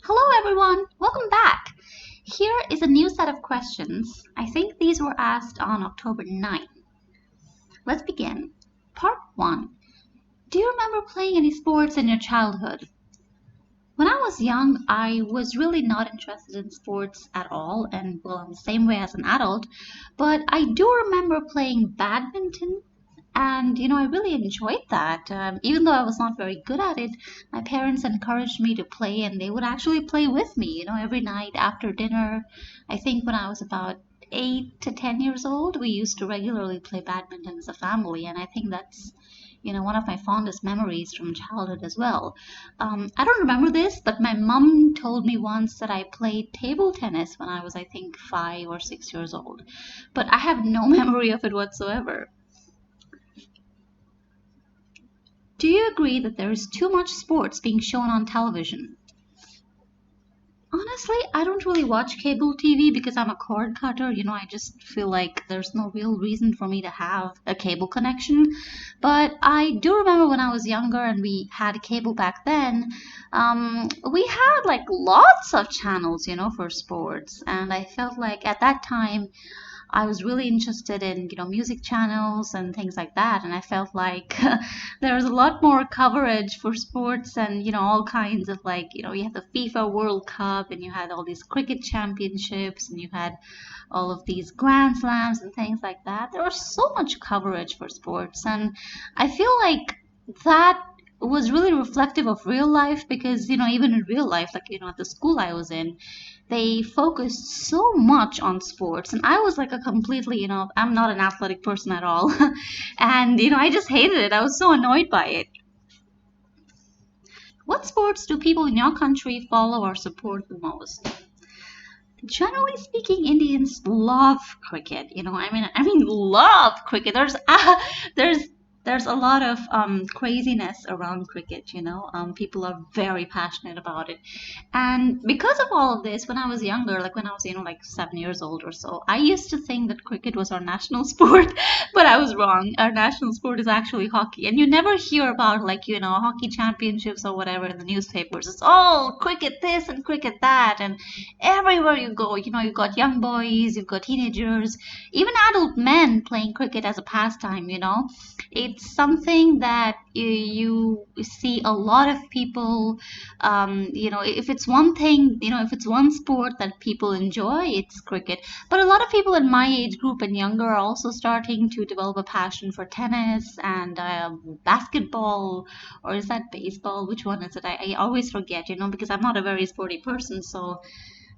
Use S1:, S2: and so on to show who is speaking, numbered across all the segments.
S1: Hello everyone, welcome back. Here is a new set of questions. I think these were asked on October 9th. Let's begin. Part 1. Do you remember playing any sports in your childhood? When I was young, I was really not interested in sports at all, and well, in the same way as an adult, but I do remember playing badminton. And I really enjoyed that. Even though I was not very good at it, my parents encouraged me to play, and they would actually play with me, every night after dinner. I think when I was about 8 to 10 years old, we used to regularly play badminton as a family, and I think that's one of my fondest memories from childhood as well. I don't remember this, but my mom told me once that I played table tennis when I was, I think, 5 or 6 years old, but I have no memory of it whatsoever. Do you agree that there is too much sports being shown on television? Honestly, I don't really watch cable TV because I'm a cord cutter. I just feel like there's no real reason for me to have a cable connection. But I do remember when I was younger and we had cable back then, we had like lots of channels, for sports. And I felt like at that time, I was really interested in, music channels and things like that. And I felt like there was a lot more coverage for sports and, all kinds of like, you had the FIFA World Cup and you had all these cricket championships and you had all of these Grand Slams and things like that. There was so much coverage for sports. And I feel like that was really reflective of real life because, even in real life, like, at the school I was in, they focused so much on sports and I was like a completely I'm not an athletic person at all and I just hated it. I was so annoyed by it. What sports do people in your country follow or support the most? Generally speaking, Indians love cricket. I mean, love cricket. There's there's a lot of craziness around cricket. People are very passionate about it, and because of all of this, when I was younger, like when I was like 7 years old or so, I used to think that cricket was our national sport, but I was wrong. Our national sport is actually hockey, and you never hear about like hockey championships or whatever in the newspapers. It's all cricket this and cricket that, and everywhere you go, you've got young boys, you've got teenagers, even adult men playing cricket as a pastime. It's something that you see a lot of people. If it's one thing, if it's one sport that people enjoy, it's cricket. But a lot of people in my age group and younger are also starting to develop a passion for tennis and basketball, or is that baseball? Which one is it? I always forget, because I'm not a very sporty person. So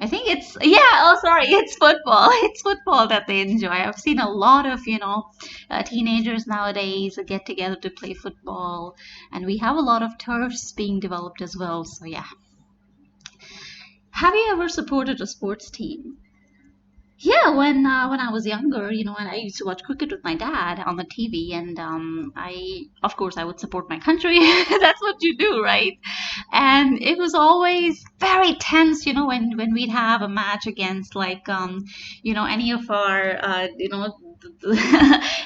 S1: I think it's, yeah, oh, sorry, it's football. It's football that they enjoy. I've seen a lot of, teenagers nowadays get together to play football, and we have a lot of turfs being developed as well. So, yeah. Have you ever supported a sports team? Yeah, when I was younger, and I used to watch cricket with my dad on the TV, and I, of course, I would support my country. That's what you do, right? And it was always very tense, when we'd have a match against like, any of our,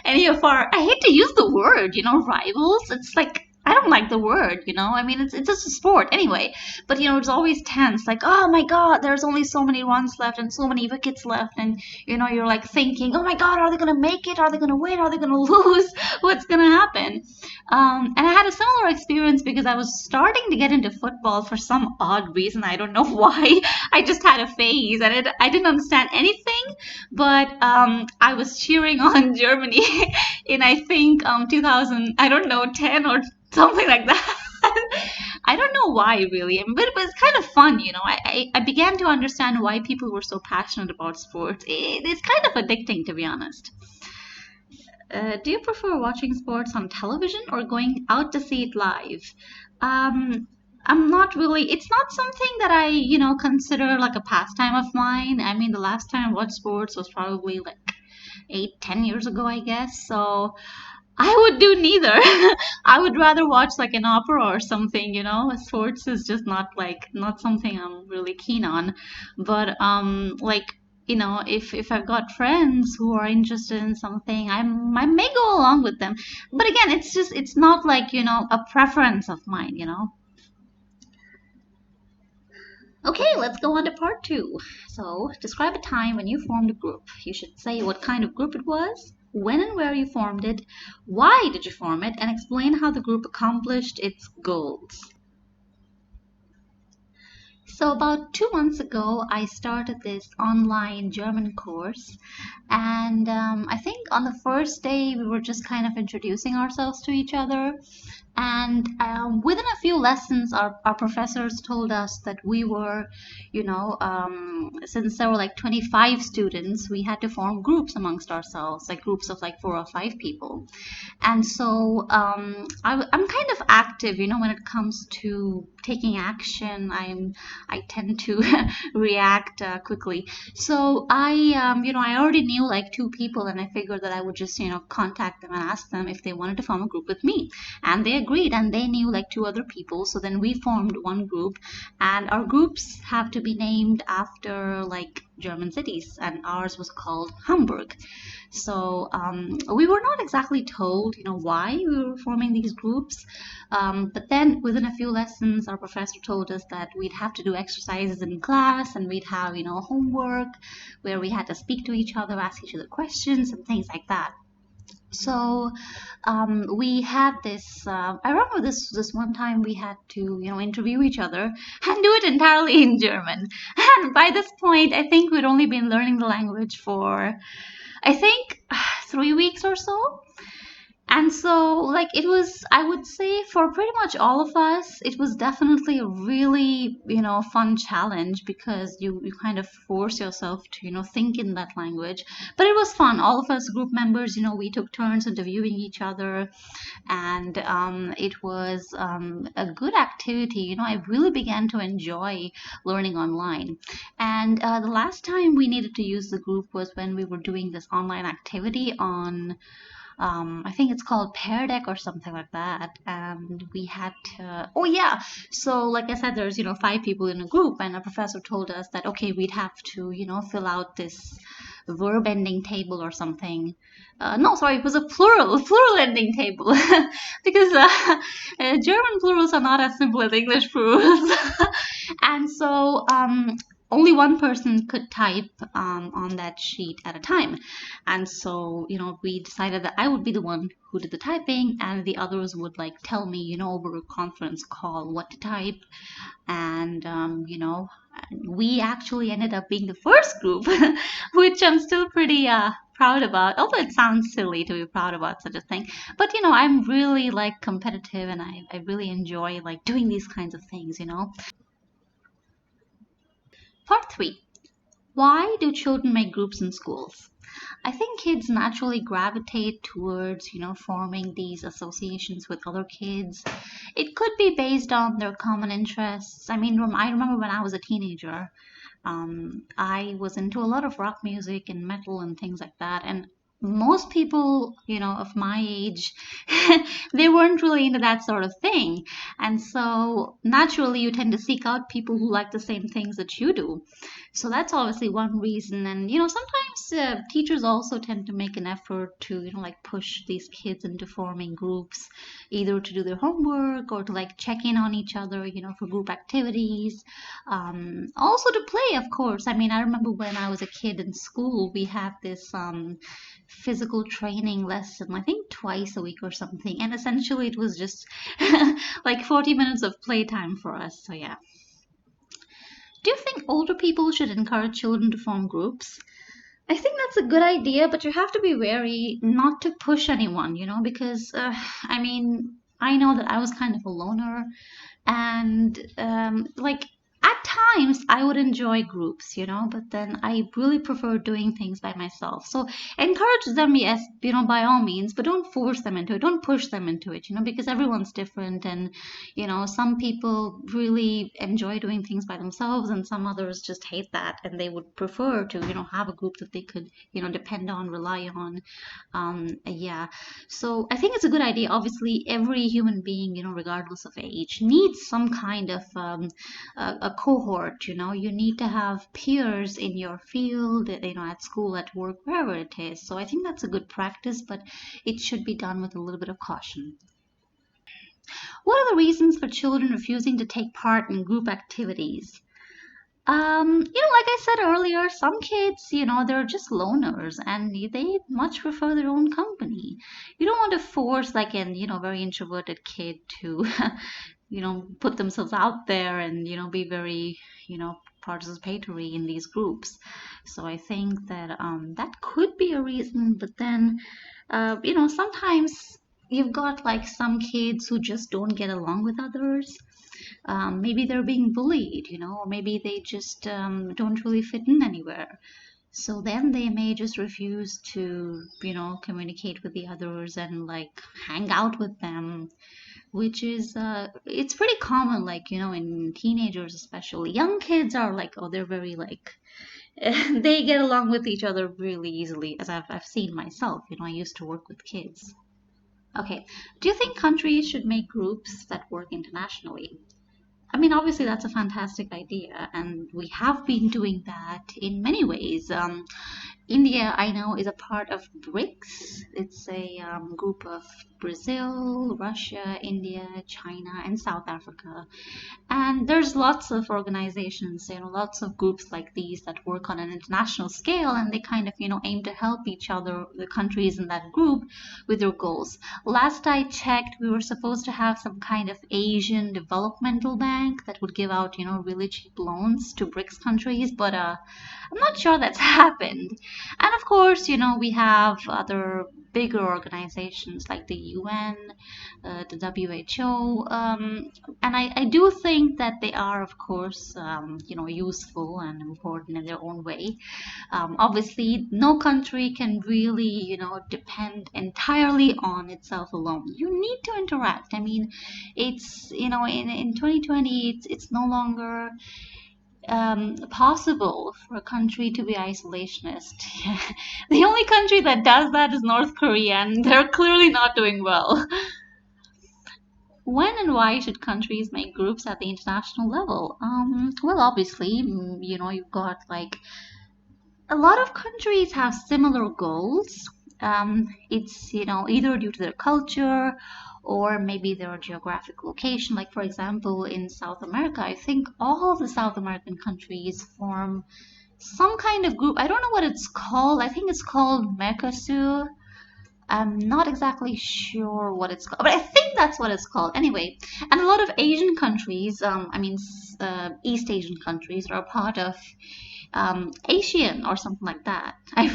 S1: any of our. I hate to use the word, rivals. It's like. I don't like the word, I mean, it's just a sport anyway. But it's always tense. Like, oh my God, there's only so many runs left and so many wickets left, and you're like thinking, oh my God, are they gonna make it? Are they gonna win? Are they gonna lose? What's gonna happen? And I had a similar experience because I was starting to get into football for some odd reason. I don't know why. I just had a phase, and I didn't understand anything. But I was cheering on Germany in I think 2000, I don't know, 10 or something like that. I don't know why really, but it was kind of fun. I began to understand why people were so passionate about sports. It's kind of addicting, to be honest. Do you prefer watching sports on television or going out to see it live? I'm not really, it's not something that I, consider like a pastime of mine. I mean, the last time I watched sports was probably like 8, 10 years ago, I guess. So I would do neither. I would rather watch like an opera or something, Sports is just not something I'm really keen on. But like if I've got friends who are interested in something, I may go along with them. But again, it's not like, a preference of mine. Okay, let's go on to part two. So, describe a time when you formed a group. You should say what kind of group it was, when and where you formed it, why did you form it, and explain how the group accomplished its goals. So, about 2 months ago, I started this online German course, and I think on the first day we were just kind of introducing ourselves to each other. And within a few lessons, our professors told us that we were, since there were like 25 students, we had to form groups amongst ourselves, like groups of like 4 or 5 people. And so I'm kind of active, when it comes to taking action. I tend to react quickly. So I already knew like 2 people, and I figured that I would just, contact them and ask them if they wanted to form a group with me. And they agreed, and they knew like 2 other people. So then we formed one group, and our groups have to be named after like German cities, and ours was called Hamburg. So we were not exactly told, why we were forming these groups. But then within a few lessons, our professor told us that we'd have to do exercises in class, and we'd have, homework where we had to speak to each other, ask each other questions and things like that. So we had this. I remember this one time we had to, interview each other and do it entirely in German. And by this point, I think we'd only been learning the language for, I think, 3 weeks or so. And so, like, it was, I would say, for pretty much all of us, it was definitely a really, fun challenge, because you kind of force yourself to, think in that language. But it was fun. All of us group members, we took turns interviewing each other, and it was a good activity. I really began to enjoy learning online. And the last time we needed to use the group was when we were doing this online activity on I think it's called Pear Deck or something like that. And we had to, oh yeah. So like I said, there's, 5 people in a group, and a professor told us that, okay, we'd have to, fill out this verb ending table or something. No, sorry, it was a plural ending table, because German plurals are not as simple as English plurals. And so only one person could type on that sheet at a time. And so, we decided that I would be the one who did the typing, and the others would like tell me, over a conference call what to type. And, we actually ended up being the first group, which I'm still pretty proud about, although it sounds silly to be proud about such a thing. But I'm really like competitive, and I really enjoy like doing these kinds of things. Part 3. Why do children make groups in schools? I think kids naturally gravitate towards, forming these associations with other kids. It could be based on their common interests. I mean, I remember when I was a teenager, I was into a lot of rock music and metal and things like that. And most people, of my age, they weren't really into that sort of thing. And so naturally, you tend to seek out people who like the same things that you do. So that's obviously one reason. And, sometimes teachers also tend to make an effort to, like push these kids into forming groups, either to do their homework or to like check in on each other, for group activities. Also to play, of course. I mean, I remember when I was a kid in school, we had this physical training lesson, I think twice a week or something. And essentially, it was just like 40 minutes of playtime for us. So, yeah. Do you think older people should encourage children to form groups? I think that's a good idea, but you have to be wary not to push anyone, because, I mean, I know that I was kind of a loner, and like at times I would enjoy groups, but then I really prefer doing things by myself. So encourage them, yes, by all means, but don't force them into it. Don't push them into it, because everyone's different, and some people really enjoy doing things by themselves, and some others just hate that, and they would prefer to, have a group that they could, depend on, rely on. Yeah. So I think it's a good idea. Obviously, every human being, regardless of age, needs some kind of a cohort. You need to have peers in your field, at school, at work, wherever it is. So I think that's a good practice, but it should be done with a little bit of caution. What are the reasons for children refusing to take part in group activities? Like I said earlier, some kids, they're just loners and they much prefer their own company. You don't want to force like an, very introverted kid to, put themselves out there and, be very, participatory in these groups. So I think that that could be a reason, but then, sometimes you've got like some kids who just don't get along with others. Maybe they're being bullied, or maybe they just don't really fit in anywhere. So then they may just refuse to, communicate with the others and like hang out with them, which is, it's pretty common, like, in teenagers, especially. Young kids are like, oh, they're very like, they get along with each other really easily, as I've seen myself. I used to work with kids. Okay, do you think countries should make groups that work internationally? I mean, obviously, that's a fantastic idea, and we have been doing that in many ways. India, I know, is a part of BRICS. It's a group of Brazil, Russia, India, China, and South Africa. And there's lots of organizations, lots of groups like these that work on an international scale, and they kind of, aim to help each other, the countries in that group, with their goals. Last I checked, we were supposed to have some kind of Asian developmental bank that would give out, really cheap loans to BRICS countries, but I'm not sure that's happened. And of course, we have other bigger organizations like the UN, the WHO, and I do think that they are, of course, useful and important in their own way. Obviously, no country can really, depend entirely on itself alone. You need to interact. I mean, it's, in 2020, it's no longer possible for a country to be isolationist. The only country that does that is North Korea, and they're clearly not doing well. When and why should countries make groups at the international level? Well, obviously, you've got like a lot of countries have similar goals. It's, either due to their culture or maybe their geographic location. Like, for example, in South America, I think all of the South American countries form some kind of group. I don't know what it's called. I think it's called Mercosur. I'm not exactly sure what it's called, but I think that's what it's called. Anyway, and a lot of Asian countries, East Asian countries, are a part of Asian or something like that. I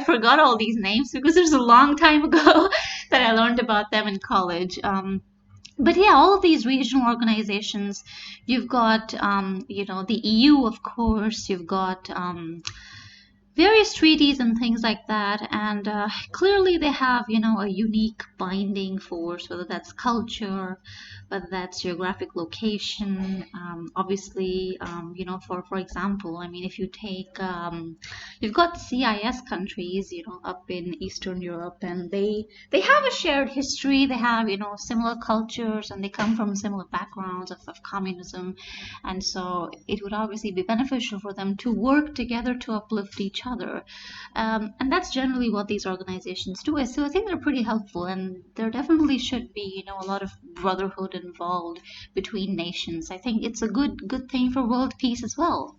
S1: forgot all these names because it was a long time ago that I learned about them in college. But yeah, all of these regional organizations, you've got, the EU, of course, you've got various treaties and things like that, and clearly they have, a unique binding force, whether that's culture, whether that's geographic location. Obviously, for example, I mean, if you take, you've got CIS countries, up in Eastern Europe, and they have a shared history. They have, similar cultures, and they come from similar backgrounds of communism, and so it would obviously be beneficial for them to work together to uplift each other. And that's generally what these organizations do. So I think they're pretty helpful, and there definitely should be, a lot of brotherhood involved between nations. I think it's a good thing for world peace as well.